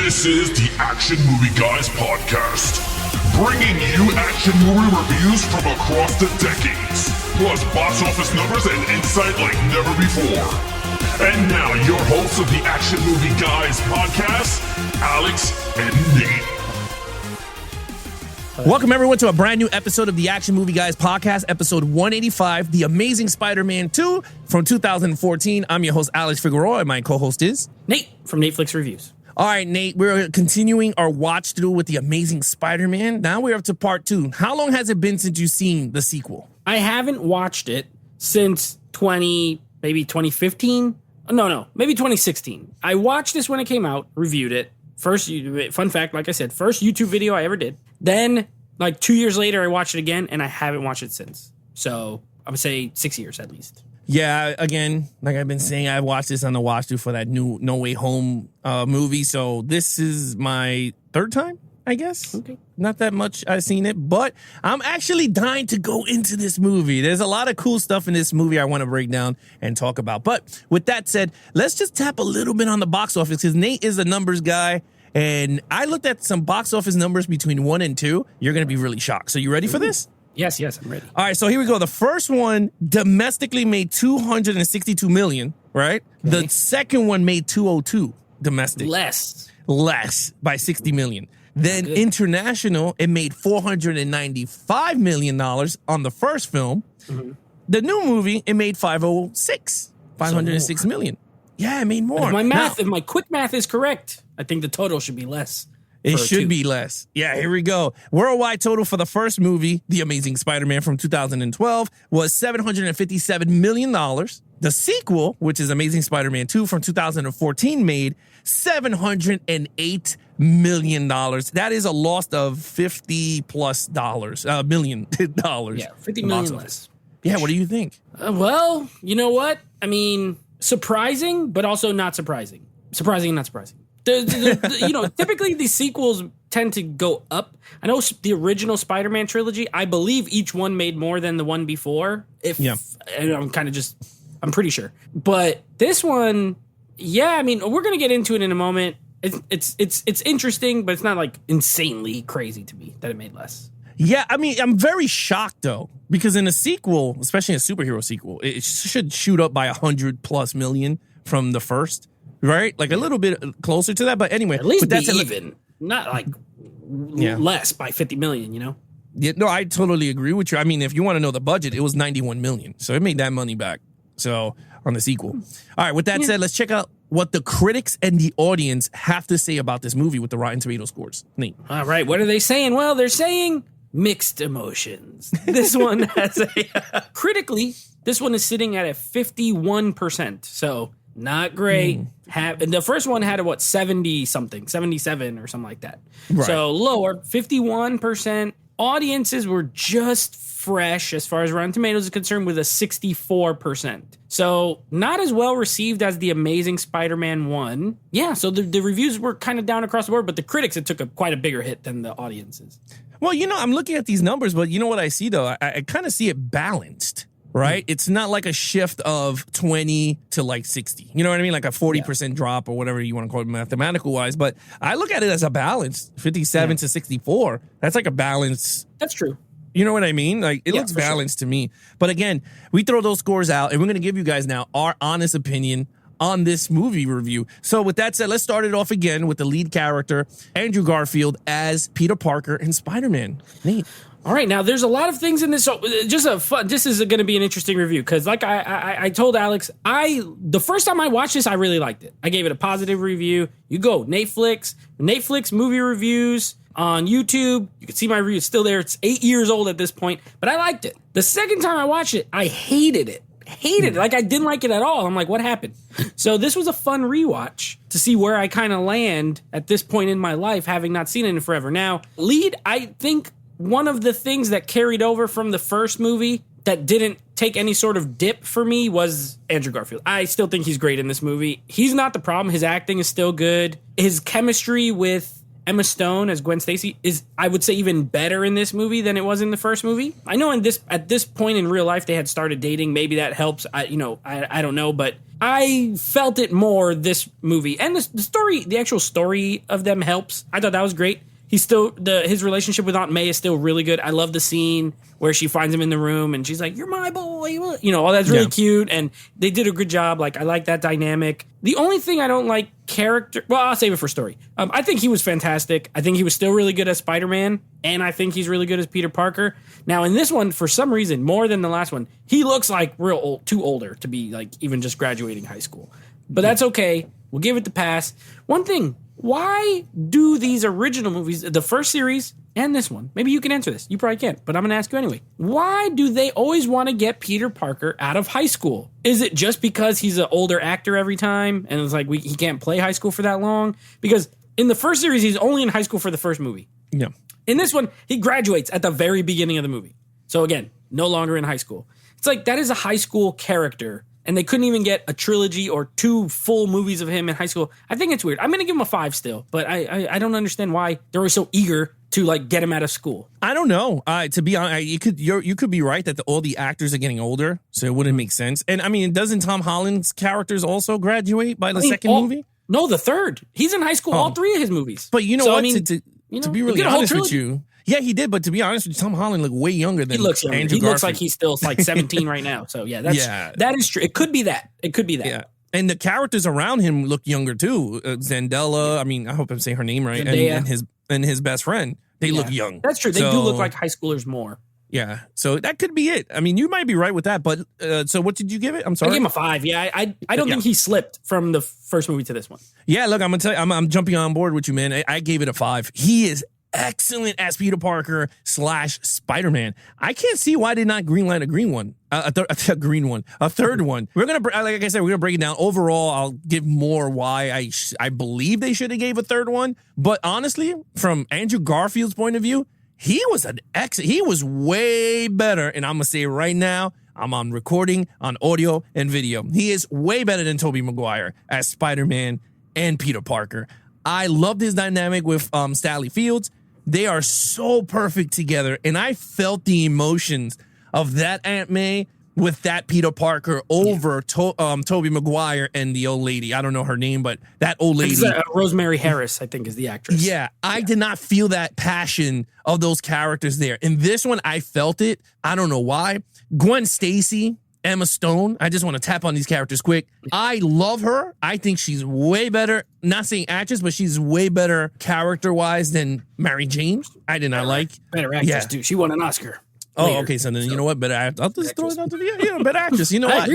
This is the Action Movie Guys podcast, bringing you action movie reviews from across the decades, plus box office numbers and insight like never before. And now, your hosts of the Action Movie Guys podcast, Alex and Nate. Welcome, everyone, to a brand new episode of the Action Movie Guys podcast, episode 185, The Amazing Spider-Man 2 from 2014. I'm your host, Alex Figueroa, and my co-host is Nate from Netflix Reviews. All right, Nate, we're continuing our watch through with The Amazing Spider-Man. Now we're up to part 2. How long has it been since you've seen the sequel? I haven't watched it since maybe 2015. No, maybe 2016. I watched this when it came out, reviewed it. First, fun fact, like I said, first YouTube video I ever did. Then, like 2 years later, I watched it again, and I haven't watched it since. So, I would say 6 years at least. Yeah, again, like I've been saying, I watched this on the watch through for that new No Way Home movie. So, this is my third time, I guess. Okay. Not that much I've seen it, but I'm actually dying to go into this movie. There's a lot of cool stuff in this movie I want to break down and talk about. But with that said, let's just tap a little bit on the box office because Nate is a numbers guy. And I looked at some box office numbers between 1 and 2. You're going to be really shocked. So you ready for this? Yes, I'm ready. All right, so here we go. The first one domestically made $262 million, right? Okay. The second one made $202 domestic. Less by $60 million. Then Good. international, it made $495 million on the first film. Mm-hmm. The new movie, it made $506 million. Yeah, it made more. If my quick math is correct, I think the total should be less. It should be less. Yeah, here we go. Worldwide total for the first movie, The Amazing Spider-Man from 2012, was $757 million. The sequel, which is Amazing Spider-Man 2 from 2014, made $708 million. That is a loss of $50+ million. Yeah, $50 million less. Yeah, what do you think? Well, you know what? I mean, surprising, but also not surprising. Surprising and not surprising. Typically these sequels tend to go up. I know the original Spider-Man trilogy, I believe each one made more than the one before. I'm pretty sure. But this one, yeah, I mean, we're going to get into it in a moment. It's interesting, but it's not like insanely crazy to me that it made less. Yeah, I mean, I'm very shocked, though, because in a sequel, especially a superhero sequel, it should shoot up by $100+ million from the first. Right? Like a little bit closer to that. But anyway. At least be even. Not like less by 50 million, you know? Yeah, no, I totally agree with you. I mean, if you want to know the budget, it was 91 million. So it made that money back. So on the sequel. All right. With that said, let's check out what the critics and the audience have to say about this movie with the Rotten Tomato scores. Nate. All right. What are they saying? Well, they're saying mixed emotions. This one has critically, this one is sitting at a 51%. So not great. The first one had a 77 or something like that. Right. So lower, 51%. Audiences were just fresh as far as Rotten Tomatoes is concerned with a 64%. So not as well received as The Amazing Spider-Man 1. Yeah, so the reviews were kind of down across the board, but the critics, it took quite a bigger hit than the audiences. Well, I'm looking at these numbers, but you know what I see, though? I kind of see it balanced. Right? It's not like a shift of 20 to like 60. You know what I mean? Like a 40% drop or whatever you want to call it mathematical wise. But I look at it as a balance, 57 to 64. That's like a balance. That's true. You know what I mean? Like it looks balanced to me. But again, we throw those scores out and we're going to give you guys now our honest opinion on this movie review. So with that said, let's start it off again with the lead character, Andrew Garfield, as Peter Parker and Spider-Man. Nate. All right, now there's a lot of things in this. So this is going to be an interesting review because, like I told Alex, the first time I watched this, I really liked it. I gave it a positive review. You go Netflix movie reviews on YouTube. You can see my review; it's still there. It's 8 years old at this point, but I liked it. The second time I watched it, I hated it. Like I didn't like it at all. I'm like, what happened? So this was a fun rewatch to see where I kind of land at this point in my life, having not seen it in forever. Now, I think. One of the things that carried over from the first movie that didn't take any sort of dip for me was Andrew Garfield. I still think he's great in this movie. He's not the problem. His acting is still good. His chemistry with Emma Stone as Gwen Stacy is, I would say, even better in this movie than it was in the first movie. I know at this point in real life they had started dating. Maybe that helps. I don't know, but I felt it more this movie, and the actual story of them helps. I thought that was great. His relationship with Aunt May is still really good. I love the scene where she finds him in the room and she's like, "You're my boy," all that's really cute, and they did a good job. Like, I like that dynamic. The only thing I don't like I'll save it for story. I think he was fantastic. I think he was still really good as Spider-Man, and I think he's really good as Peter Parker. Now, in this one, for some reason, more than the last one, he looks like real old, too older to be like even just graduating high school. But that's okay. We'll give it the pass. One thing. Why do these original movies, the first series and this one, maybe you can answer this. You probably can't, but I'm going to ask you anyway. Why do they always want to get Peter Parker out of high school? Is it just because he's an older actor every time and it's like he can't play high school for that long? Because in the first series, he's only in high school for the first movie. Yeah. In this one, he graduates at the very beginning of the movie. So again, no longer in high school. It's like that is a high school character. And they couldn't even get a trilogy or 2 full movies of him in high school. I think it's weird. I'm going to give him a 5 still, but I don't understand why they're always so eager to like get him out of school. I don't know. To be honest, you could be right that all the actors are getting older, so it wouldn't make sense. And I mean, doesn't Tom Holland's characters also graduate by the second movie? No, the third. He's in high school all 3 of his movies. But you know what? To be really honest with you. Yeah, he did, but to be honest with you, Tom Holland looked way younger than Andrew Garfield. He looks like he's still like 17 right now. So yeah, that is true. It could be that. Yeah. And the characters around him look younger too. Zendaya, I mean, I hope I'm saying her name right. And his best friend, they look young. That's true. They do look like high schoolers more. Yeah, so that could be it. I mean, you might be right with that, but so what did you give it? I'm sorry. I gave him a 5. Yeah, I don't think he slipped from the first movie to this one. Yeah, look, I'm gonna tell you, I'm jumping on board with you, man. I gave it a 5. He is excellent as Peter Parker / Spider-Man. I can't see why they not greenlight a green one. A third one. We're gonna, like I said, we're gonna break it down. Overall, I'll give more why I believe they should have gave a third one. But honestly, from Andrew Garfield's point of view, he was he was way better. And I'm gonna say it right now, I'm on recording, on audio and video. He is way better than Tobey Maguire as Spider-Man and Peter Parker. I loved his dynamic with Sally Fields. They are so perfect together, and I felt the emotions of that Aunt May with that Peter Parker over Tobey Maguire and the old lady. I don't know her name, but that old lady. Rosemary Harris, I think, is the actress. Yeah, I did not feel that passion of those characters there. In this one, I felt it. I don't know why. Gwen Stacy, Emma Stone. I just want to tap on these characters quick. I love her. I think she's way better, not saying actress, but she's way better character-wise than Mary Jane. I did not like. Better actress, too. She won an Oscar. Oh, okay. So then, you know what? Better I'll just throw it out to the better actress. You know what?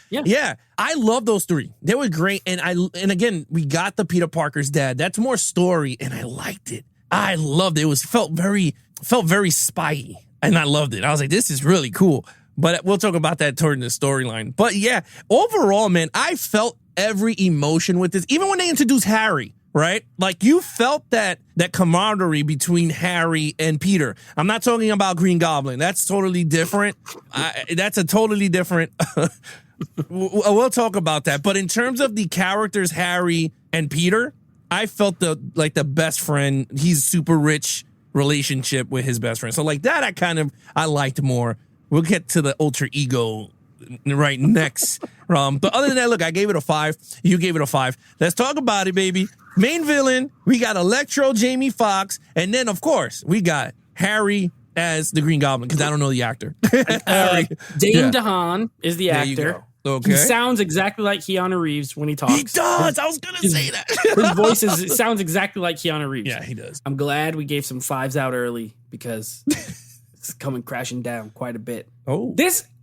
Yeah. I love those 3. They were great. And again, we got the Peter Parker's dad. That's more story, and I liked it. I loved it. It felt very spy-y, and I loved it. I was like, this is really cool. But we'll talk about that toward the storyline. But yeah, overall, man, I felt every emotion with this. Even when they introduced Harry, right? Like, you felt that camaraderie between Harry and Peter. I'm not talking about Green Goblin. That's totally different. That's a totally different. We'll talk about that. But in terms of the characters, Harry and Peter, I felt the best friend. He's super rich relationship with his best friend. So like that, I liked more. We'll get to the alter ego right next. But other than that, look, I gave it a 5. You gave it a 5. Let's talk about it, baby. Main villain, we got Electro, Jamie Foxx, and then, of course, we got Harry as the Green Goblin, because I don't know the actor. Dane DeHaan is the actor. Okay. He sounds exactly like Keanu Reeves when he talks. He does. I was going to say that. His voice sounds exactly like Keanu Reeves. Yeah, he does. I'm glad we gave some 5s out early, because it's coming crashing down quite a bit. Oh.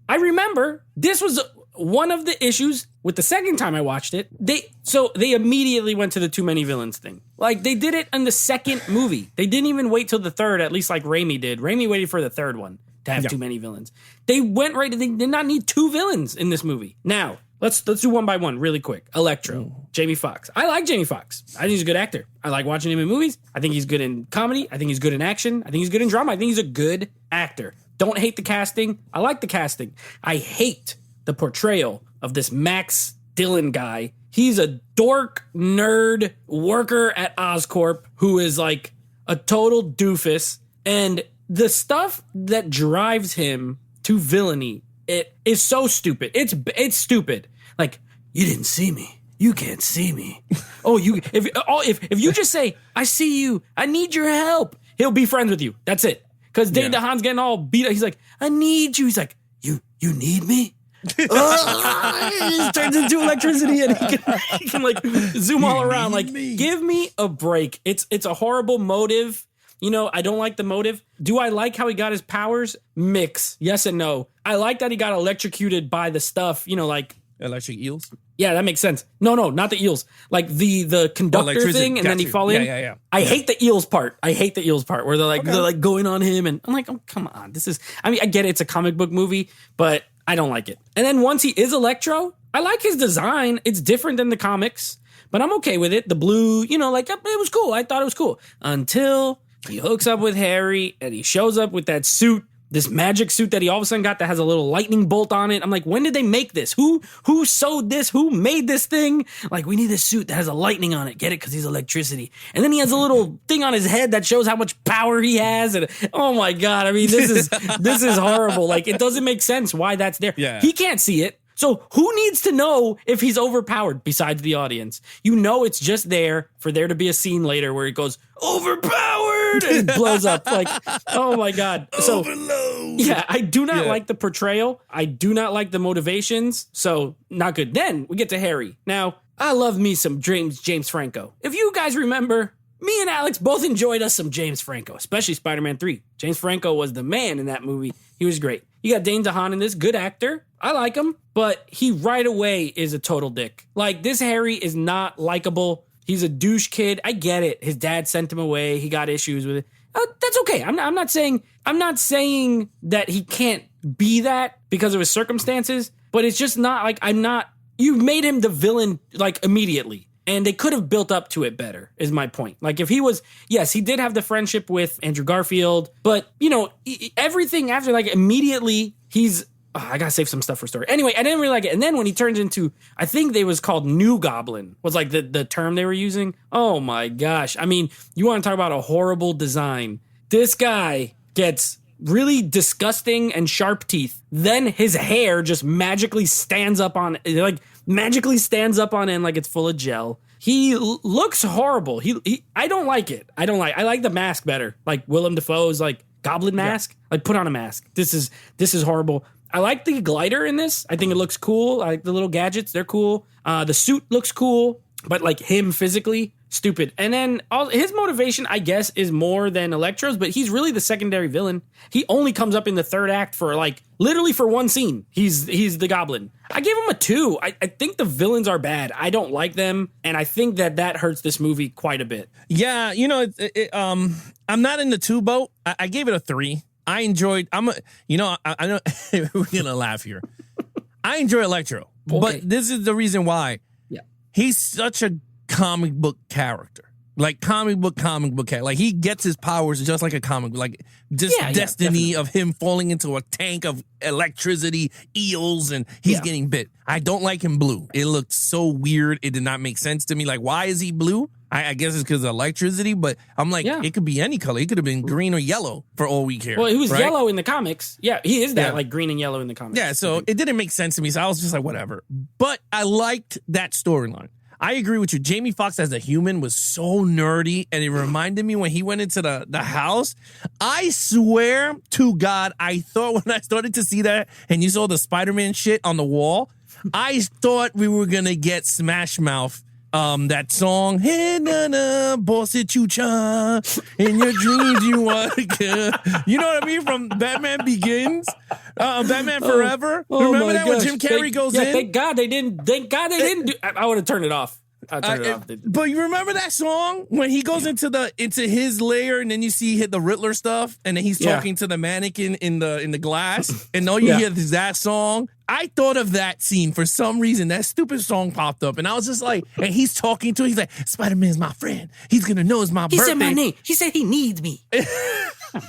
I remember this was one of the issues with the second time I watched it. They immediately went to the too many villains thing. Like, they did it in the second movie. They didn't even wait till the third, at least like Raimi did. Raimi waited for the third one to have too many villains. They went right. They did not need 2 villains in this movie. Now, let's do one by one really quick. Electro, Jamie Foxx. I like Jamie Foxx. I think he's a good actor. I like watching him in movies. I think he's good in comedy. I think he's good in action. I think he's good in drama. I think he's a good actor. Don't hate the casting. I like the casting. I hate the portrayal of this Max Dylan guy. He's a dork, nerd worker at Oscorp who is like a total doofus. And the stuff that drives him to villainy, it is so stupid. It's stupid. Like, you didn't see me. You can't see me. If you just say, I see you, I need your help, he'll be friends with you. That's it. Because Dane DeHaan's getting all beat up. He's like, I need you. He's like, you need me? He just turns into electricity and he can like zoom all around. Like, give me a break. It's a horrible motive. You know, I don't like the motive. Do I like how he got his powers? Mix. Yes and no. I like that he got electrocuted by the stuff, you know, like electric eels. Yeah, that makes sense. No, not the eels. Like the conductor thing, and then he fall in. Yeah. I hate the eels part. Where they're like going on him, and I'm like, oh, come on. I get it, it's a comic book movie, but I don't like it. And then once he is Electro, I like his design. It's different than the comics, but I'm okay with it. The blue, you know, like it was cool. I thought it was cool until he hooks up with Harry and he shows up with that suit. This magic suit that he all of a sudden got that has a little lightning bolt on it. I'm like, when did they make this? Who sewed this? Who made this thing? Like, we need this suit that has a lightning on it. Get it? Because he's electricity. And then he has a little thing on his head that shows how much power he has. And oh my God, I mean, this is horrible. Like, it doesn't make sense why that's there. Yeah. He can't see it. So who needs to know if he's overpowered besides the audience? You know, it's just there for there to be a scene later where it goes overpowered and blows up. Like, oh my God. So Overload. Yeah, I do not like the portrayal. I do not like the motivations. So not good. Then we get to Harry. Now, I love me some James Franco. If you guys remember, me and Alex both enjoyed us some James Franco, especially Spider-Man 3. James Franco was the man in that movie. He was great. You got Dane DeHaan in this, good actor. I like him, but he right away is a total dick. Like, this Harry is not likable. He's a douche kid. I get it. His dad sent him away. He got issues with it. That's okay. I'm not saying that he can't be that because of his circumstances, but it's just not like you made him the villain like immediately. And they could have built up to it better, is my point. Like, if he was, yes, he did have the friendship with Andrew Garfield, but, you know, everything after, like, immediately, I gotta save some stuff for story. Anyway, I didn't really like it. And then when he turns into, I think they was called New Goblin, was like the term they were using. Oh my gosh. I mean, you want to talk about a horrible design. This guy gets really disgusting and sharp teeth. Then his hair just magically stands up on end like it's full of gel. He looks horrible. I don't like it. I like the mask better. Like Willem Dafoe's like goblin mask. Yeah. Like, put on a mask. This is horrible. I like the glider in this. I think it looks cool. I like the little gadgets. They're cool. The suit looks cool, but like him physically, stupid. And then his motivation, I guess, is more than Electro's, but he's really the secondary villain. He only comes up in the third act for like literally for one scene. He's the Goblin. I gave him a 2. I think the villains are bad. I don't like them, and I think that hurts this movie quite a bit. Yeah, you know, I'm not in the 2 boat. I gave it a 3. I enjoyed. I know we're gonna laugh here. I enjoy Electro, but this is the reason why. Yeah, he's such a comic book character. Like comic book character. Like, he gets his powers just like a comic book. Like, just destiny of him falling into a tank of electricity, eels, and he's getting bit. I don't like him blue. It looked so weird. It did not make sense to me. Like, why is he blue? I guess it's because of electricity, but I'm like, it could be any color. It could have been green or yellow for all we care. Well, he was yellow in the comics. Yeah, he is that, like green and yellow in the comics. Yeah, so it didn't make sense to me, so I was just like, whatever. But I liked that storyline. I agree with you. Jamie Foxx as a human was so nerdy, and it reminded me when he went into the house. I swear to God, I thought when I started to see that and you saw the Spider-Man shit on the wall, I thought we were going to get Smash Mouth. That song, hey na na, bossy chucha, in your dreams you want to, you know what I mean? From Batman Begins, Batman Forever. Remember that when Jim Carrey goes in? Thank God they didn't do. I would have turned it off. But you remember that song when he goes into his lair and then you see the Riddler stuff and then he's talking to the mannequin in the glass and all you hear is that song. I thought of that scene for some reason. That stupid song popped up and I was just like, and he's talking to, he's like, Spider-Man's my friend. He's gonna know it's my birthday. He said my name. He said he needs me.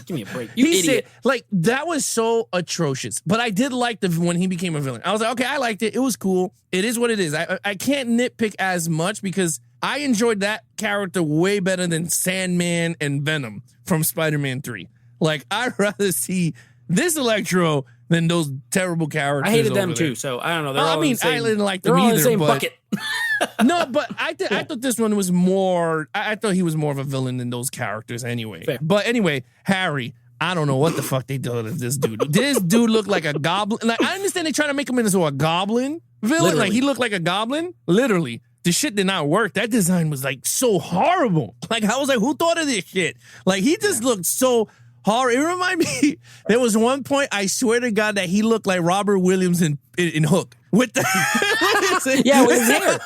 Give me a break. You He idiot. said, like, that was so atrocious. But I did like when he became a villain. I was like, okay, I liked it. It was cool. It is what it is. I can't nitpick as much because I enjoyed that character way better than Sandman and Venom from Spider-Man 3. Like, I'd rather see this Electro than those terrible characters. I hated them over there. too, so I don't know. They're I all mean, in the same, I didn't like they're them all in either. the same but, bucket. no, but I thought this one was more. I thought he was more of a villain than those characters anyway. Fair. But anyway, Harry. I don't know what the fuck they did to this dude. This dude looked like a goblin. Like, I understand they trying to make him into a goblin villain. Literally. Like, he looked like a goblin. Literally. The shit did not work. That design was like so horrible. Like, I was like, who thought of this shit? Like, he just looked so horrible. It reminded me, there was one point, I swear to God, that he looked like Robert Williams in Hook. With the Yeah, with his hair.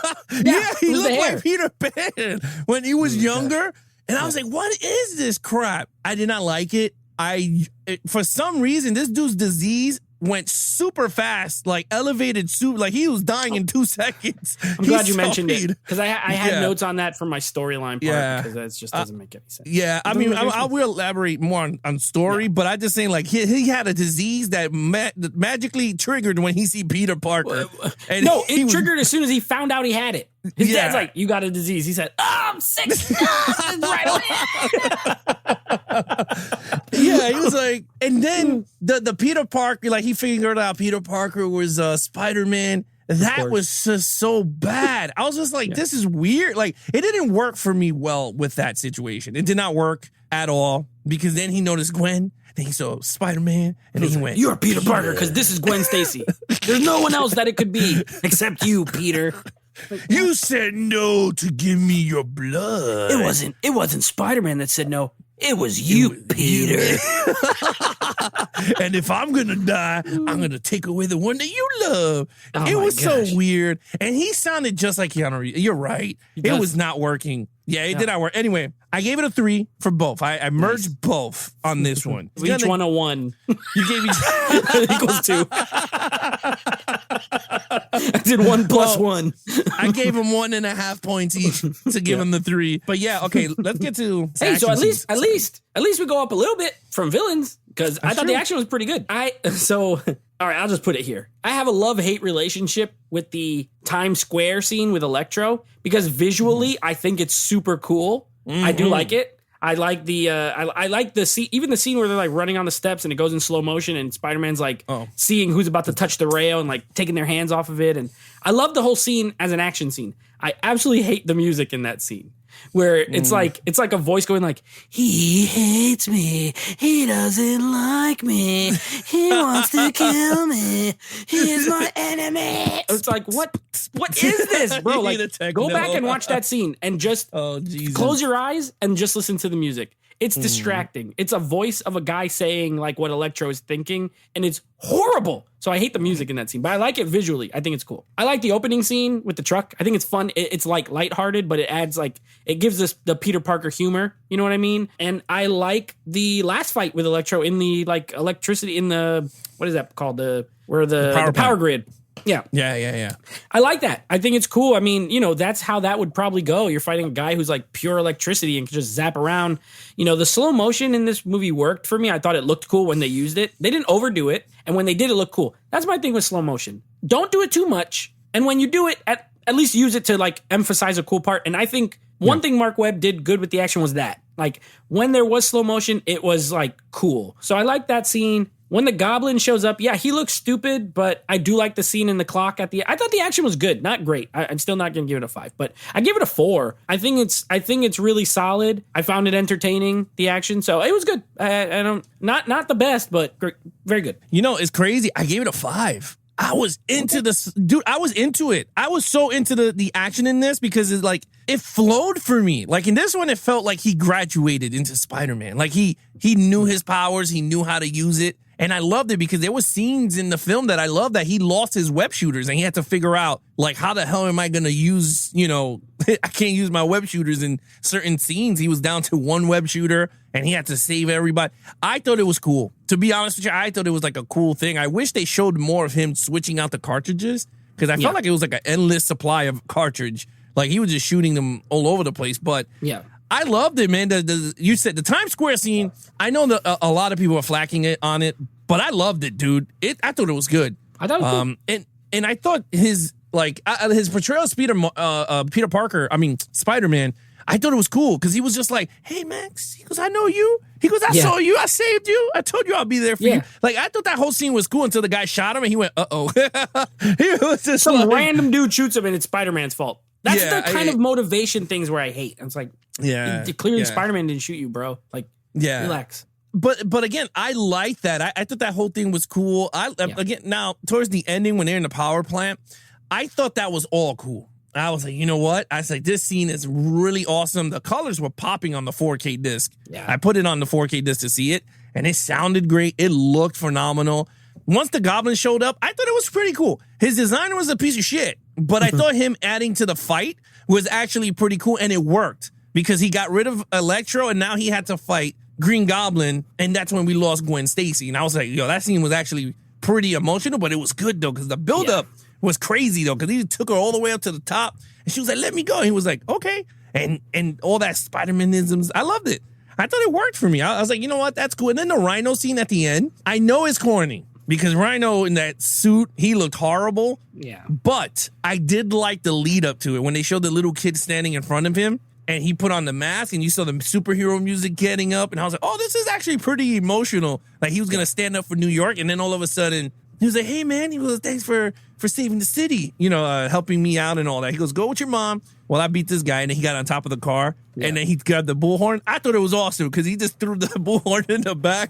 Yeah, he with the looked hair. like Peter Pan when he was younger. And I was like, what is this crap? I did not like it. For some reason, this dude's disease went super fast, like elevated super, like he was dying in 2 seconds. I'm glad you mentioned it because I had Yeah. notes on that for my storyline part Yeah. because that just doesn't make any sense. Yeah, I mean, I will elaborate more on story, but I just saying, like, he had a disease that magically triggered when he see Peter Parker. And No, he it was- triggered as soon as he found out he had it. His Yeah. dad's like, "You got a disease." He said, "Oh, I'm sick." Right away. Yeah, he was like, and then the Peter Parker, like, he figured out Peter Parker was Spider-Man. That course. was just so bad. I was just like, this is weird. Like, it didn't work for me well with that situation. It did not work at all because then he noticed Gwen, then he saw Spider-Man, and then he went, You're Peter Parker because this is Gwen Stacy. There's no one else that it could be except you, Peter. you said no to give me your blood. It wasn't Spider-Man that said no. It was you, Peter. And if I'm gonna die, I'm gonna take away the one that you love. Oh It my was gosh. so weird, and he sounded just like Keanu Reeves. You're right. It does. was not working. Yeah, it did not work. Anyway, I gave it a 3 for both. I merged both on this one. Each one a 1 You gave each. equals 2. I did 1 plus 1. I gave him 1.5 points each to give him the 3. But yeah, okay. Let's get to. Hey, so action at least we go up a little bit from villains because I thought the true. action was pretty good. All right, I'll just put it here. I have a love-hate relationship with the Times Square scene with Electro because visually I think it's super cool. I do like it. I like the I like the scene, even the scene where they're like running on the steps and it goes in slow motion and Spider-Man's like seeing who's about to touch the rail and like taking their hands off of it. And I love the whole scene as an action scene. I absolutely hate the music in that scene. Where it's like a voice going like, he hates me, he doesn't like me, he wants to kill me, he is my enemy. It's like, what is this, bro? You Like, need a techno. go back and watch that scene and just Oh Jesus! close your eyes and just listen to the music. It's distracting. It's a voice of a guy saying like what Electro is thinking, and it's horrible. So I hate the music in that scene, but I like it visually. I think it's cool. I like the opening scene with the truck. I think it's fun. It's like lighthearted, but it adds like it gives us the Peter Parker humor. You know what I mean? And I like the last fight with Electro in the like electricity in the what is that called? The power plant. grid. Yeah. Yeah. I like that. I think it's cool. I mean, you know, that's how that would probably go. You're fighting a guy who's like pure electricity and can just zap around. You know, the slow motion in this movie worked for me. I thought it looked cool when they used it. They didn't overdo it. And when they did, it looked cool. That's my thing with slow motion. Don't do it too much. And when you do it, at least use it to like emphasize a cool part. And I think one thing Mark Webb did good with the action was that. Like when there was slow motion, it was like cool. So I like that scene. When the Goblin shows up, yeah, he looks stupid, but I do like the scene in the clock at the. I thought the action was good, not great. I'm still not going to give it a 5, but I give it a 4. I think it's really solid. I found it entertaining, the action, so it was good. I don't not the best, but very good. You know, it's crazy. I gave it a 5. I was into this, dude. I was into it. I was so into the action in this because it's like it flowed for me. Like in this one, it felt like he graduated into Spider-Man. Like he knew his powers, he knew how to use it. And I loved it because there was scenes in the film that I loved that he lost his web shooters and he had to figure out like how the hell am I going to use, you know, I can't use my web shooters in certain scenes. He was down to one web shooter and he had to save everybody. I thought it was cool. To be honest with you, I thought it was like a cool thing. I wish they showed more of him switching out the cartridges because I felt like it was like an endless supply of cartridge. Like he was just shooting them all over the place. But Yeah. I loved it, man. You said the Times Square scene. I know that a lot of people are flacking it on it, but I loved it, dude. I thought it was good. I thought it was good. And I thought his portrayal of Peter Parker, Spider-Man, I thought it was cool because he was just like, hey, Max, he goes, I know you. He goes, I saw you. I saved you. I told you I'll be there for you. Like, I thought that whole scene was cool until the guy shot him and he went, uh-oh. He was just some random dude shoots him and it's Spider-Man's fault. That's the kind of motivation things where I hate. It's like, clearly Spider-Man didn't shoot you, bro. Like, relax. But again, I like that. I thought that whole thing was cool. Again, now, towards the ending when they're in the power plant, I thought that was all cool. I was like, you know what? I was like, this scene is really awesome. The colors were popping on the 4K disc. Yeah. I put it on the 4K disc to see it, and it sounded great. It looked phenomenal. Once the Goblin showed up, I thought it was pretty cool. His designer was a piece of shit, but I thought him adding to the fight was actually pretty cool, and it worked because he got rid of Electro, and now he had to fight Green Goblin, and that's when we lost Gwen Stacy. And I was like, yo, that scene was actually pretty emotional, but it was good, though, because the buildup was crazy, though, because he took her all the way up to the top, and she was like, let me go. And he was like, okay. And all that Spider-Man-isms, I loved it. I thought it worked for me. I was like, you know what? That's cool. And then the Rhino scene at the end, I know it's corny, because Rhino in that suit, he looked horrible. Yeah. But I did like the lead up to it when they showed the little kid standing in front of him and he put on the mask and you saw the superhero music getting up. And I was like, oh, this is actually pretty emotional. Like he was going to stand up for New York. And then all of a sudden he was like, hey, man, he goes, thanks for saving the city, helping me out and all that. He goes, go with your mom. Well, I beat this guy. And then he got on top of the car and then he grabbed the bullhorn. I thought it was awesome because he just threw the bullhorn in the back.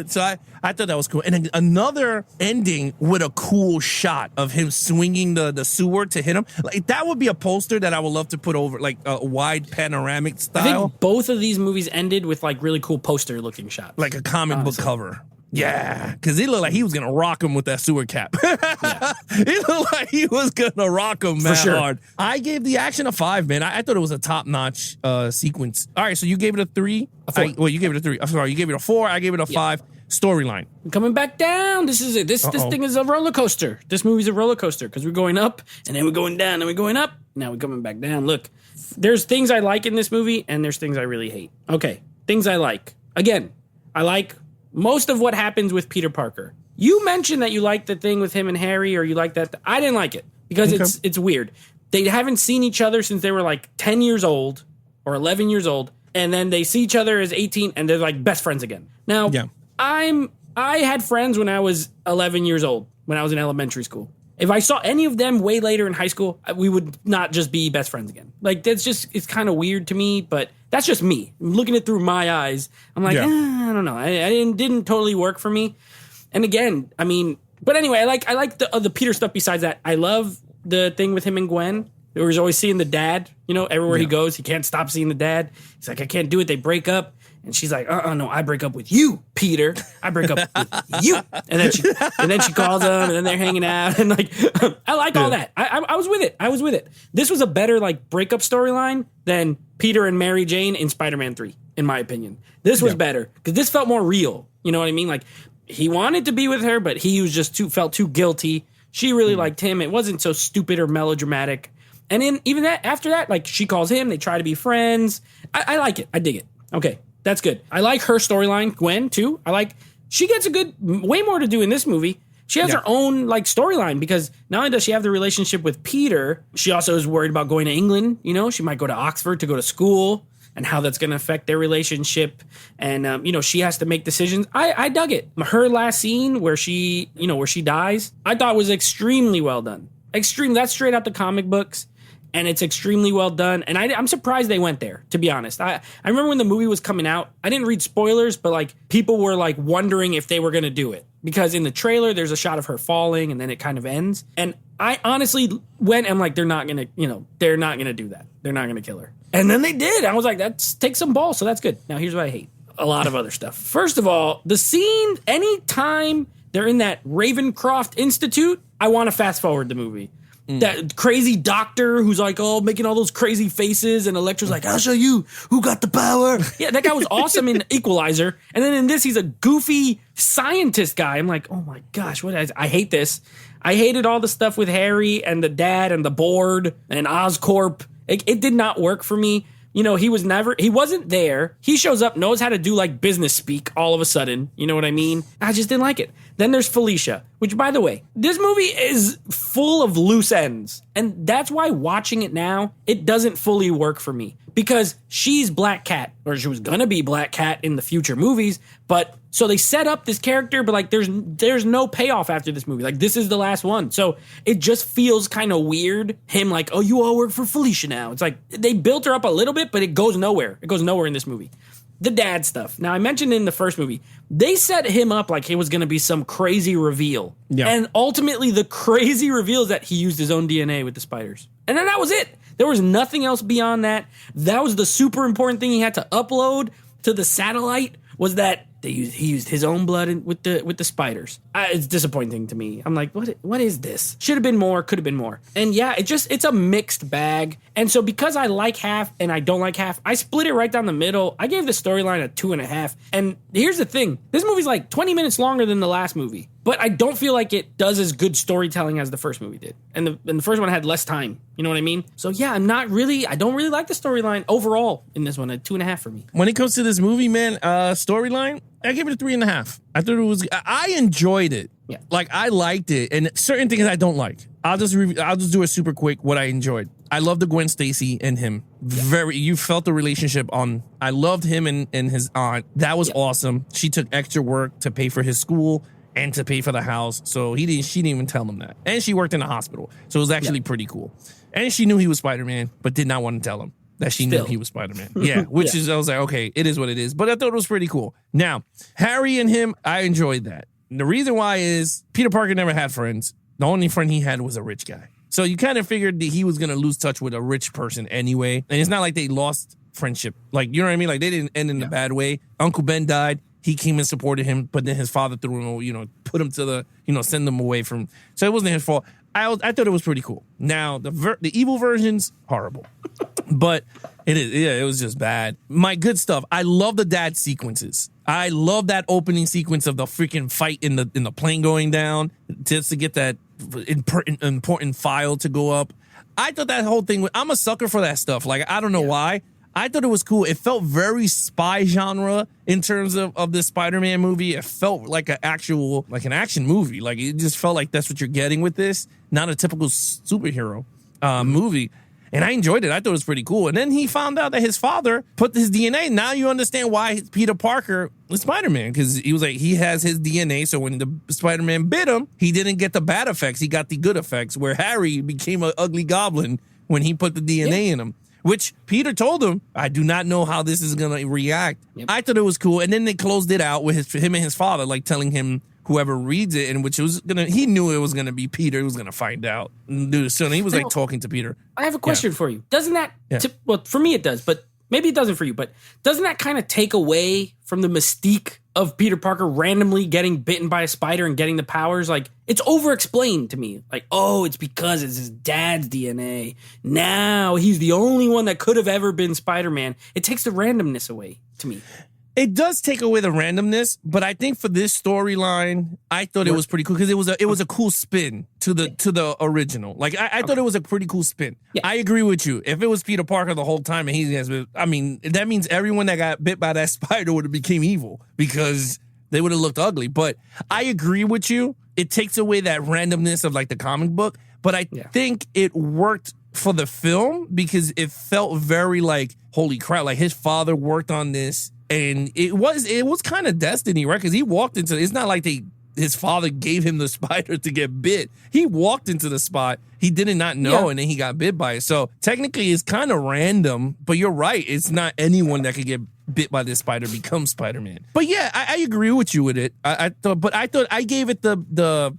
So I thought that was cool. And then another ending with a cool shot of him swinging the sewer to hit him. Like that would be a poster that I would love to put over, like a wide panoramic style. I think both of these movies ended with like really cool poster looking shots. Like a comic book cover. Yeah, because he looked like he was going to rock him with that sewer cap. He looked like he was going to rock him, man, hard. I gave the action a 5, man. I thought it was a top-notch sequence. All right, so you gave it a 3? A 4. You gave it a 3. I'm sorry, you gave it a 4. I gave it a 5. Storyline. Coming back down. This is it. This thing is a roller coaster. This movie's a roller coaster because we're going up, and then we're going down, and we're going up. Now we're coming back down. Look, there's things I like in this movie, and there's things I really hate. Okay, things I like. Again, I like most of what happens with Peter Parker. You mentioned that you liked the thing with him and Harry, or you like that. I didn't like it because it's weird. They haven't seen each other since they were like 10 years old or 11 years old, and then they see each other as 18, and they're like best friends again. Now, I had friends when I was 11 years old, when I was in elementary school. If I saw any of them way later in high school, we would not just be best friends again. Like, it's kind of weird to me, but that's just me. I'm looking at it through my eyes. I'm like, I don't know. It didn't totally work for me. And again, but anyway, I like the Peter stuff besides that. I love the thing with him and Gwen. He was always seeing the dad, everywhere he goes, he can't stop seeing the dad. He's like, I can't do it. They break up. And she's like, no, I break up with you, Peter. I break up with you. And then she calls him, and then they're hanging out. And I like all that. I was with it. I was with it. This was a better breakup storyline than Peter and Mary Jane in Spider-Man 3, in my opinion. This was better because this felt more real. You know what I mean? Like he wanted to be with her, but he was just felt too guilty. She really liked him. It wasn't so stupid or melodramatic. And then even after that, she calls him. They try to be friends. I like it. I dig it. Okay. That's good. I like her storyline, Gwen, too. She gets way more to do in this movie. She has her own, storyline because not only does she have the relationship with Peter, she also is worried about going to England. She might go to Oxford to go to school and how that's going to affect their relationship. And, she has to make decisions. I dug it. Her last scene where she dies, I thought was extremely well done. That's straight out the comic books. And it's extremely well done. And I'm surprised they went there, to be honest. I remember when the movie was coming out, I didn't read spoilers, but people were wondering if they were going to do it. Because in the trailer, there's a shot of her falling and then it kind of ends. And I honestly went and they're not going to, they're not going to do that. They're not going to kill her. And then they did. I was like, takes some balls. So that's good. Now here's what I hate. A lot of other stuff. First of all, the scene, anytime they're in that Ravencroft Institute, I want to fast forward the movie. That crazy doctor who's making all those crazy faces, and Electro's like, I'll show you who got the power. Yeah, that guy was awesome in Equalizer. And then in this, he's a goofy scientist guy. I'm like, oh my gosh, I hate this. I hated all the stuff with Harry and the dad and the board and Oscorp. It did not work for me. You know, he wasn't there. He shows up, knows how to do like business speak all of a sudden. You know what I mean? I just didn't like it. Then there's Felicia, which, by the way, this movie is full of loose ends. And that's why watching it now, it doesn't fully work for me. Because she's Black Cat, or she was gonna be Black Cat in the future movies, but so they set up this character, but like there's no payoff after this movie. Like this is the last one. So it just feels kind of weird. Him like, oh, you all work for Felicia now. It's like they built her up a little bit, but it goes nowhere. It goes nowhere in this movie. The dad stuff. Now I mentioned in the first movie, they set him up like he was gonna be some crazy reveal. Yeah. And ultimately the crazy reveal is that he used his own DNA with the spiders. And then that was it. There was nothing else beyond that. That was the super important thing he had to upload to the satellite, was that he used his own blood with the spiders. It's disappointing to me. I'm like, what is this? Should have been more, could have been more. And yeah, it's a mixed bag. And so because I like half and I don't like half, I split it right down the middle. I gave the storyline a 2.5. And here's the thing. This movie's like 20 minutes longer than the last movie. But I don't feel like it does as good storytelling as the first movie did. And the first one had less time. You know what I mean? So yeah, I don't really like the storyline overall in this one. A 2.5 for me. When it comes to this movie, man, storyline, I give it a 3.5. I thought I enjoyed it. Yeah. Like I liked it, and certain things I don't like. I'll just do it super quick. What I enjoyed, I loved the Gwen Stacy and him. You felt the relationship on. I loved him and his aunt. That was awesome. She took extra work to pay for his school and to pay for the house, so she didn't even tell him that. And she worked in a hospital, so it was actually pretty cool. And she knew he was Spider-Man, but did not want to tell him that she knew he was Spider-Man. Yeah, which is, I was like, okay, it is what it is. But I thought it was pretty cool. Now, Harry and him, I enjoyed that. And the reason why is Peter Parker never had friends. The only friend he had was a rich guy. So you kind of figured that he was going to lose touch with a rich person anyway. And it's not like they lost friendship. Like, you know what I mean? Like, they didn't end in a bad way. Uncle Ben died. He came and supported him, but then his father threw him, put him to the, send him away from. So it wasn't his fault. I thought it was pretty cool. Now, the evil version's horrible. But it was just bad. My good stuff. I love the dad sequences. I love that opening sequence of the freaking fight in the plane going down just to get that important file to go up. I thought that whole thing, I'm a sucker for that stuff. Like, I don't know why. I thought it was cool. It felt very spy genre in terms of this Spider-Man movie. It felt like an action movie. Like, it just felt like that's what you're getting with this. Not a typical superhero movie. And I enjoyed it. I thought it was pretty cool. And then he found out that his father put his DNA. Now you understand why Peter Parker was Spider-Man. Because he was like, he has his DNA. So when the Spider-Man bit him, he didn't get the bad effects. He got the good effects. Where Harry became an ugly goblin when he put the DNA in him. Which Peter told him, I do not know how this is going to react. Yep. I thought it was cool. And then they closed it out with him and his father, like telling him, whoever reads it, and which was he knew it was gonna be Peter. He was gonna find out. So he was like talking to Peter. I have a question for you. Doesn't that? Well, for me it does, but maybe it doesn't for you. But doesn't that kind of take away from the mystique of Peter Parker randomly getting bitten by a spider and getting the powers? Like, it's over-explained to me. Like, oh, it's because it's his dad's DNA. Now he's the only one that could have ever been Spider-Man. It takes the randomness away to me. It does take away the randomness, but I think for this storyline, I thought it was pretty cool because it was a cool spin to the original. Like I thought it was a pretty cool spin. Yeah. I agree with you. If it was Peter Parker the whole time and that means everyone that got bit by that spider would have became evil because they would have looked ugly. But I agree with you. It takes away that randomness of like the comic book, but I think it worked for the film because it felt very like, holy crap, like his father worked on this. And it was kind of destiny, right? Because he walked into, it's not like his father gave him the spider to get bit. He walked into the spot. He did not know, and then he got bit by it. So technically it's kind of random, but you're right. It's not anyone that could get bit by this spider become Spider-Man. But yeah, I agree with you with it. I thought I gave it the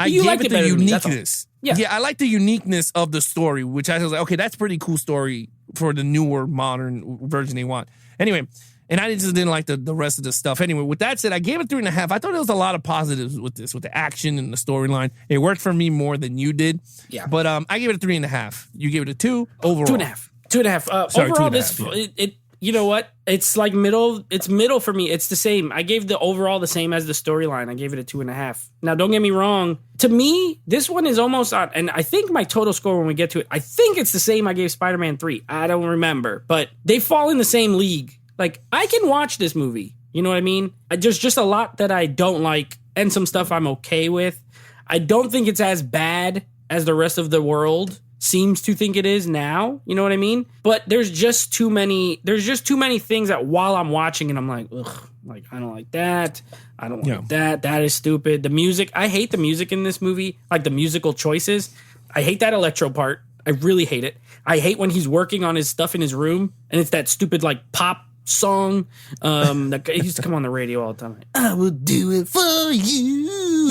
uniqueness. Yeah, I like the uniqueness of the story, which I was like, okay, that's a pretty cool story for the newer modern version they want. Anyway, and I just didn't like the rest of the stuff. Anyway, with that said, I gave it 3.5. I thought there was a lot of positives with this, with the action and the storyline. It worked for me more than you did. Yeah. But I gave it a 3.5. You gave it a 2 overall. 2.5. 2.5. Overall, 2.5, you know what? It's like middle. It's middle for me. It's the same. I gave the overall the same as the storyline. I gave it a 2.5. Now, don't get me wrong. To me, this one is almost on, and I think my total score when we get to it, I think it's the same I gave Spider-Man 3. I don't remember, but they fall in the same league. Like, I can watch this movie. You know what I mean? There's just a lot that I don't like and some stuff I'm okay with. I don't think it's as bad as the rest of the world seems to think it is now. You know what I mean? But there's just too many things that while I'm watching it, I'm like, ugh, like, I don't like that. I don't like that. That is stupid. The music, I hate the music in this movie, like the musical choices. I hate that electro part. I really hate it. I hate when he's working on his stuff in his room and it's that stupid like pop song that he used to come on the radio all the time. I will do it for you,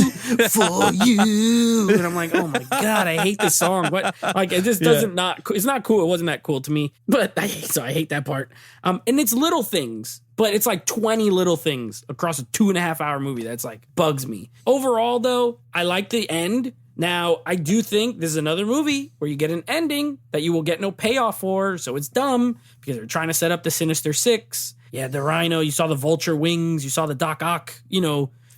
and I'm like, oh my god, I hate this song. But like, it just doesn't it's not cool. It wasn't that cool to me. But I hate that part. And it's little things, but it's like 20 little things across a 2.5 hour movie that's like bugs me. Overall, though, I like the end. Now, I do think this is another movie where you get an ending that you will get no payoff for, so it's dumb because they're trying to set up the Sinister Six. Yeah, the Rhino, you saw the vulture wings, you saw the Doc Ock,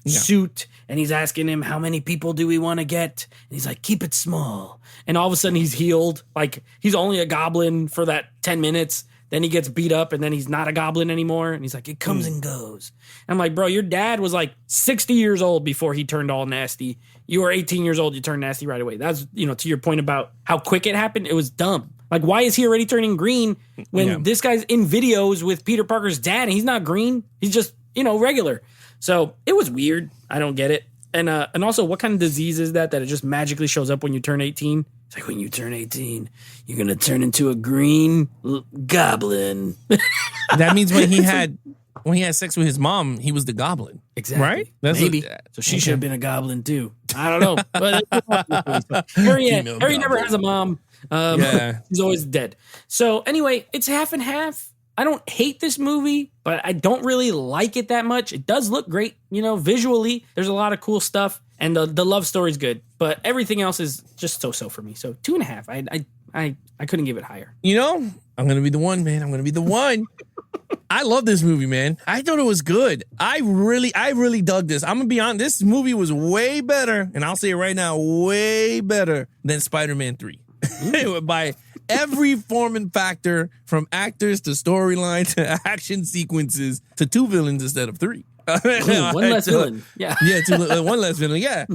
suit, and he's asking him, how many people do we want to get? And he's like, keep it small. And all of a sudden he's healed. Like, he's only a goblin for that 10 minutes. Then he gets beat up and then he's not a goblin anymore. And he's like, it comes and goes. And I'm like, bro, your dad was like 60 years old before he turned all nasty. You were 18 years old. You turned nasty right away. That's, to your point about how quick it happened. It was dumb. Like, why is he already turning green when this guy's in videos with Peter Parker's dad and he's not green? He's just, regular. So it was weird. I don't get it. And also, what kind of disease is that it just magically shows up when you turn 18? It's like, when you turn 18, you're going to turn into a green goblin. That means when he had sex with his mom, he was the goblin. Exactly. Right? Maybe. So she should have been a goblin too. I don't know. But Harry never has a mom. He's always dead. So anyway, it's half and half. I don't hate this movie, but I don't really like it that much. It does look great, visually. There's a lot of cool stuff, and the love story's good, but everything else is just so for me. So 2.5. I couldn't give it higher. I'm gonna be the one, man. I'm gonna be the one. I love this movie, man. I thought it was good. I really dug this. I'm gonna be honest. This movie was way better, and I'll say it right now, way better than Spider-Man 3 by every form and factor, from actors to storyline to action sequences to 2 villains instead of 3. One less villain. Yeah. Yeah, one less villain. Yeah.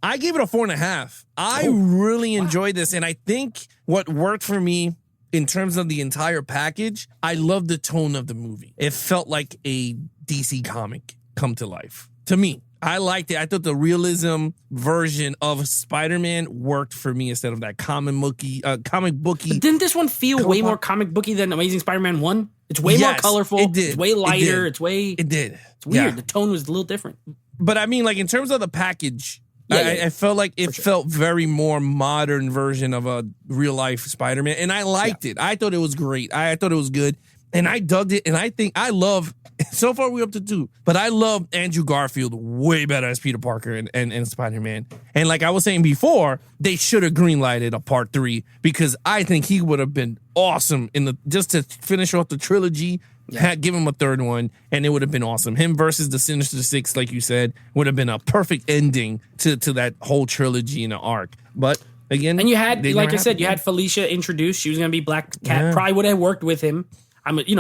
I gave it a 4.5. I really enjoyed this. And I think what worked for me in terms of the entire package, I loved the tone of the movie. It felt like a DC comic come to life. To me, I liked it. I thought the realism version of Spider-Man worked for me instead of that comic booky. But didn't this one feel way more comic booky than Amazing Spider-Man 1? It's way more colorful. It did. It's way lighter. It did. It's weird. The tone was a little different. But I mean, like, in terms of the package, I felt like it felt very more modern version of a real life Spider-Man. And I liked it. I thought it was great. I thought it was good. And I dug it. And I think I love, so far we're up to 2, but I love Andrew Garfield way better as Peter Parker and Spider-Man. And like I was saying before, they should have greenlighted a part 3 because I think he would have been awesome just to finish off the trilogy. Give him a third one, and it would have been awesome. Him versus the Sinister Six, like you said, would have been a perfect ending to that whole trilogy in the arc. But again, and you had, like I said, you had Felicia introduced. She was going to be Black Cat. Yeah. Probably would have worked with him.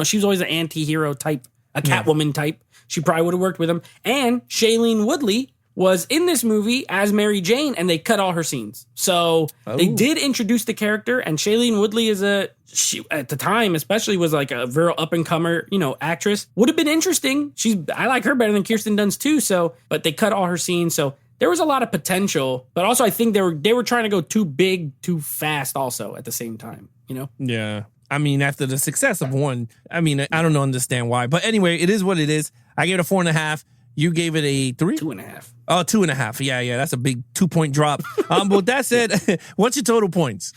She was always an anti-hero type, a Catwoman type. She probably would have worked with him. And Shailene Woodley was in this movie as Mary Jane, and they cut all her scenes. So they did introduce the character, and Shailene Woodley she at the time especially was like a very up-and-comer, actress. Would have been interesting. I like her better than Kirsten Dunst too. So, but they cut all her scenes. So there was a lot of potential, but also I think they were trying to go too big, too fast also at the same time, Yeah. I mean, after the success of 1, I don't understand why. But anyway, it is what it is. I gave it a 4.5. You gave it a 3? 2.5. Oh, 2.5. Yeah. That's a big 2-point drop. But with that said, what's your total points?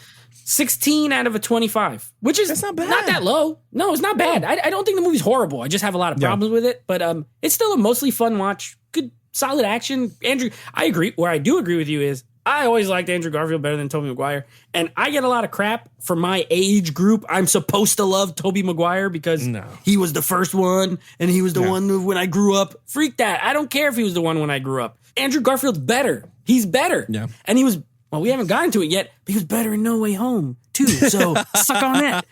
16 out of a 25, which is That's not bad. Not that low. No, it's not bad. I don't think the movie's horrible. I just have a lot of problems with it. But it's still a mostly fun watch. Good, solid action. Andrew, I agree. Where I do agree with you is I always liked Andrew Garfield better than Tobey Maguire. And I get a lot of crap for my age group. I'm supposed to love Tobey Maguire because he was the first one and he was the one when I grew up. Freak that. I don't care if he was the one when I grew up. Andrew Garfield's better. He's better. Yeah. And he was, well, we haven't gotten to it yet, but he was better in No Way Home, too. So suck on that.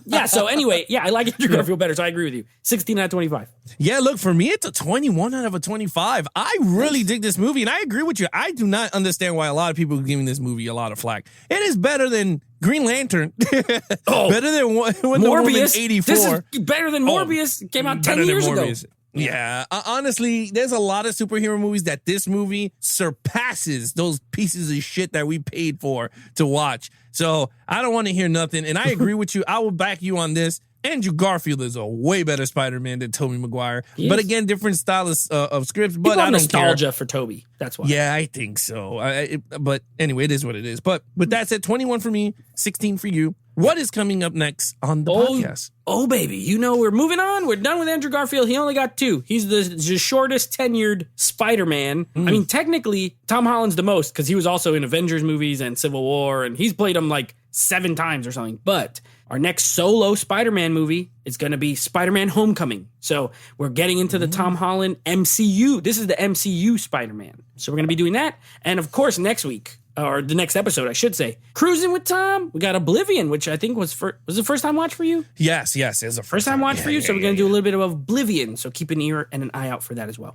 Yeah, so anyway, I like Andrew Garfield better, so I agree with you. 16 out of 25. Yeah, look, for me, it's a 21 out of a 25. I really dig this movie, and I agree with you. I do not understand why a lot of people are giving this movie a lot of flack. It is better than Green Lantern. Better than Wonder Woman 84. This is better than Morbius. It came out 10 years ago. Yeah, honestly, there's a lot of superhero movies that this movie surpasses those pieces of shit that we paid for to watch. So I don't want to hear nothing. And I agree with you. I will back you on this. Andrew Garfield is a way better Spider-Man than Tobey Maguire. But again, different style of scripts. But I don't nostalgia care. For Tobey. That's why. Yeah, I think so. But anyway, it is what it is. But with that said, 21 for me, 16 for you. What is coming up next on the podcast? Oh, baby. You know, we're moving on. We're done with Andrew Garfield. He only got 2. He's the shortest tenured Spider-Man. I mean, technically, Tom Holland's the most because he was also in Avengers movies and Civil War, and he's played them like 7 times or something. But our next solo Spider-Man movie is going to be Spider-Man Homecoming. So we're getting into the Tom Holland MCU. This is the MCU Spider-Man. So we're going to be doing that. And of course, next week, or the next episode, I should say, Cruising with Tom. We got Oblivion, which I think was the first time watch for you? Yes, it was the first time watch for you. So we're going to do a little bit of Oblivion. So keep an ear and an eye out for that as well.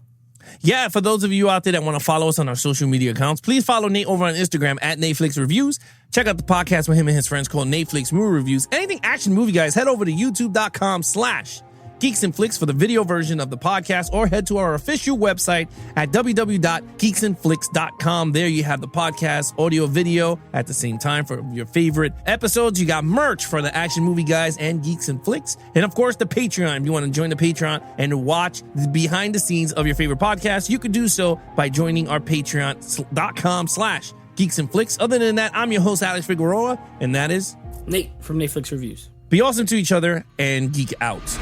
Yeah, for those of you out there that want to follow us on our social media accounts, please follow Nate over on Instagram at Netflix Reviews. Check out the podcast with him and his friends called Netflix Movie Reviews. Anything action movie, guys, head over to youtube.com/Geeks and Flicks for the video version of the podcast, or head to our official website at www.geeksandflicks.com. There you have the podcast, audio, video at the same time for your favorite episodes. You got merch for the action movie guys and Geeks and Flicks. And of course, the Patreon. If you want to join the Patreon and watch the behind the scenes of your favorite podcast, you can do so by joining our patreon.com/Geeks and Flicks. Other than that, I'm your host, Alex Figueroa, and that is Nate from Netflix Reviews. Be awesome to each other and geek out.